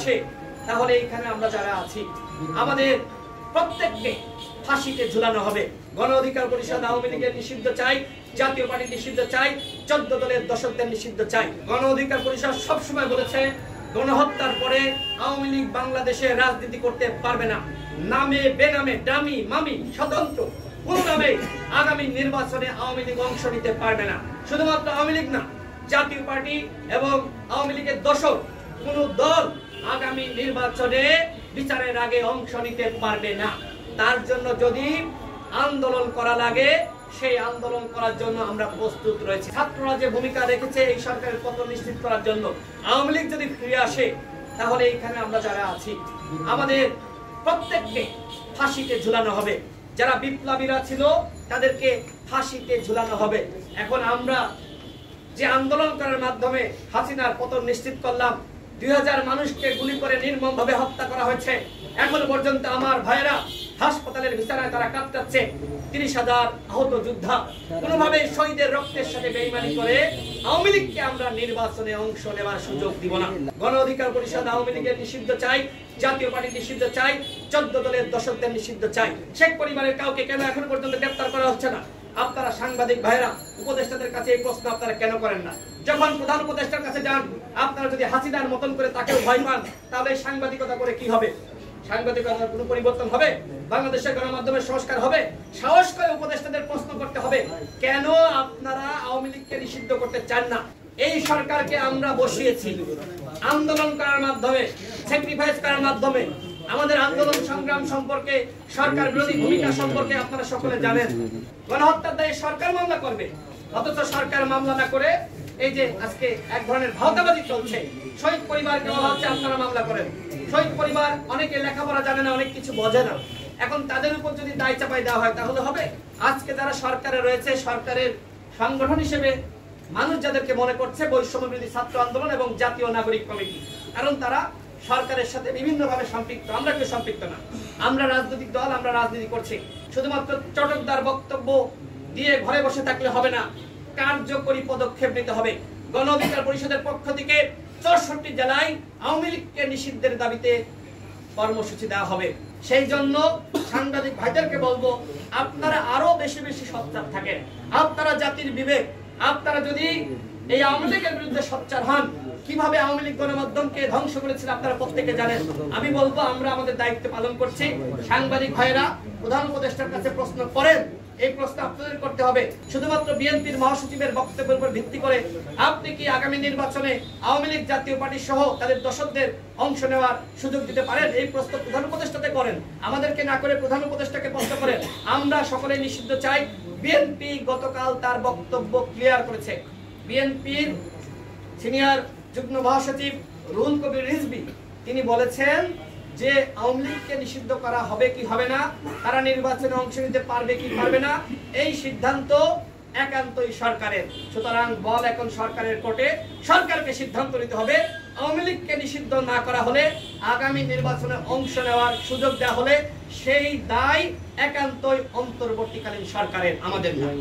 আসে তাহলে এখানে আমরা যারা আছি আমাদের প্রত্যেককে ফাঁসিতে ঝুলানো হবে। গণ অধিকার পরিষদ আওয়ামী লীগের নিষিদ্ধ চাই, জাতীয় পার্টি নিষিদ্ধ চাই, 14 দলের দর্শকদের নিষিদ্ধ চাই। গণ অধিকার পরিষদ সবসময় বলেছে গণহত্যার পরে আওয়ামী লীগ বাংলাদেশে রাজনীতি করতে পারবে না। নামে বেনামে ডামি মামি স্বতন্ত্র কোন নামে আগামী নির্বাচনে আওয়ামী লীগ অংশ নিতে পারবে না। শুধুমাত্র আওয়ামী লীগ না, জাতীয় পার্টি এবং আওয়ামী লীগের দর্শক কোন দল আগামী নির্বাচনে বিচারের আগে অংশ নিতে পারবে না। তার জন্য যদি আন্দোলন করা লাগে সেই আন্দোলন করার জন্য আমরা প্রস্তুত রয়েছি। ছাত্ররা যে ভূমিকা রেখেছে এই সরকারের পতন নিশ্চিত করার জন্য, আওয়ামী লীগ যদি ফিরে আসে তাহলে এখানে আমরা যারা আছি আমাদের প্রত্যেককে ফাঁসিতে ঝুলানো হবে। যারা বিপ্লবীরা ছিল তাদেরকে ফাঁসিতে ঝুলানো হবে। এখন আমরা যে আন্দোলন করার মাধ্যমে হাসিনার পতন নিশ্চিত করলাম, 2000 মানুষকে গুলি করে নির্মমভাবে হত্যা করা হয়েছে। এখন পর্যন্ত আমার ভাইয়েরা হাসপাতালের বিছানায় তারা কাঁদছে। 30,000 আহত যোদ্ধা, কোনোভাবে শহীদের রক্তের সাথে বেইমানি করে আওয়ামী লীগকে আমরা নির্বাচনে অংশ নেওয়ার সুযোগ দিব না। গণ অধিকার পরিষদ আওয়ামী লীগের নিষিদ্ধ চাই, জাতীয় পার্টি নিষিদ্ধ চাই, 14 দলের দর্শকদের নিষিদ্ধ চাই। শেখ পরিবারের কাউকে কেন এখন পর্যন্ত গ্রেফতার করা হচ্ছে না? আপনারা সাংবাদিক ভাইরা উপদেষ্টাদের কাছে এই প্রশ্ন আপনারা কেন করেন না? যখন প্রধান উপদেষ্টার কাছে যান, আপনারা যদি হাসিনার মতন করে তাকেও ভয় পান, তাহলে সাংবাদিকতা করে কি হবে? সাংবাদিকতার কোনো পরিবর্তন হবে? বাংলাদেশের গণমাধ্যমের সংস্কার হবে? সাহস করে উপদেষ্টাদের প্রশ্ন করতে হবে, কেন আপনারা আওয়ামী লীগকে নিষিদ্ধ করতে চান না? এই সরকারকে আমরা বসিয়েছি আন্দোলন করার মাধ্যমে, স্যাক্রিফাইস করার মাধ্যমে। আমাদের আন্দোলন সংগ্রাম সম্পর্কে, সরকার বিরোধী ভূমিকা সম্পর্কে আপনারা সকলে জানেন। গণহত্যার দায়ে সরকার মামলা করবে, অথচ সরকার মামলা না করে এই যে আজকে এক ধরনের ভাওতাবাজি চলছে। শহীদ পরিবারকে বলা হচ্ছে আপনারা মামলা করেন। শহীদ পরিবার অনেকে লেখাপড়া জানে না, অনেক কিছু বোঝে না। এখন তাদের উপর যদি দায় চাপাই দেওয়া হয় তাহলে হবে? আজকে যারা সরকারে রয়েছে, সরকারের সংগঠন হিসেবে মানুষ যাদেরকে মনে করছে বৈষম্য বিরোধী ছাত্র আন্দোলন এবং জাতীয় নাগরিক কমিটি, কারণ তারা সরকারের সাথে বিভিন্নভাবে সম্পৃক্ত। আমরা কেউ সম্পৃক্ত না, আমরা রাজনৈতিক দল, আমরা রাজনীতি করছি। শুধুমাত্র চটকদার বক্তব্য দিয়ে ঘরে বসে থাকলে হবে না, কার্যকরী পদক্ষেপ নিতে হবে। গণ অধিকার পরিষদের পক্ষ থেকে 64 জেলায় আওয়ামী লীগকে নিষিদ্ধের দাবিতে কর্মসূচি দেওয়া হবে। সেই জন্য সাংবাদিক ভাইদেরকে বলবো, আপনারা আরো বেশি বেশি সোচ্চার থাকেন। আপনারা জাতির বিবেক, আপনারা যদি এই আওয়ামী লীগের বিরুদ্ধে সোচ্চার হন, কিভাবে আওয়ামী লীগ গণমাধ্যমকে ধ্বংস করেছিল আপনারা প্রত্যেকে জানেন। আমি বলবো আমরা আমাদের দায়িত্ব পালন করছি। সাংবাদিক ভাইরা প্রধান উপদেষ্টার কাছে প্রশ্ন করেন, এই প্রশ্ন আপনাদের করতে হবে। শুধুমাত্র বিএনপির মহাসচিবের বক্তব্যের উপর ভিত্তি করে আপনি কি আগামী নির্বাচনে আওয়ামী লীগ জাতীয় পার্টি সহ তাদের দর্শকদের অংশ নেওয়ার সুযোগ দিতে পারেন? এই প্রশ্ন প্রধান উপদেষ্টাতে করেন, আমাদেরকে না করে প্রধান উপদেষ্টাকে প্রশ্ন করেন। আমরা সকলে নিষিদ্ধ চাই। বিএনপি গতকাল তার বক্তব্য ক্লিয়ার করেছে। বিএনপির সিনিয়র যুগ্ম মহাসচিব রুহুল কবির রিজভী তিনি বলেছেন যে আওয়ামী লীগকে নিষিদ্ধ করা হবে কি হবে না, তারা নির্বাচনে অংশ নিতে পারবে কি পারবে না, এই সিদ্ধান্ত একান্তই সরকারের। সুতরাং বল এখন সরকারের কোর্টে, সরকারকে সিদ্ধান্ত নিতে হবে। আওয়ামী লীগকে নিষিদ্ধ না করা হলে, আগামী নির্বাচনে অংশ নেওয়ার সুযোগ দেওয়া হলে সেই দায় একান্তই অন্তর্বর্তীকালীন সরকারের, আমাদের নয়।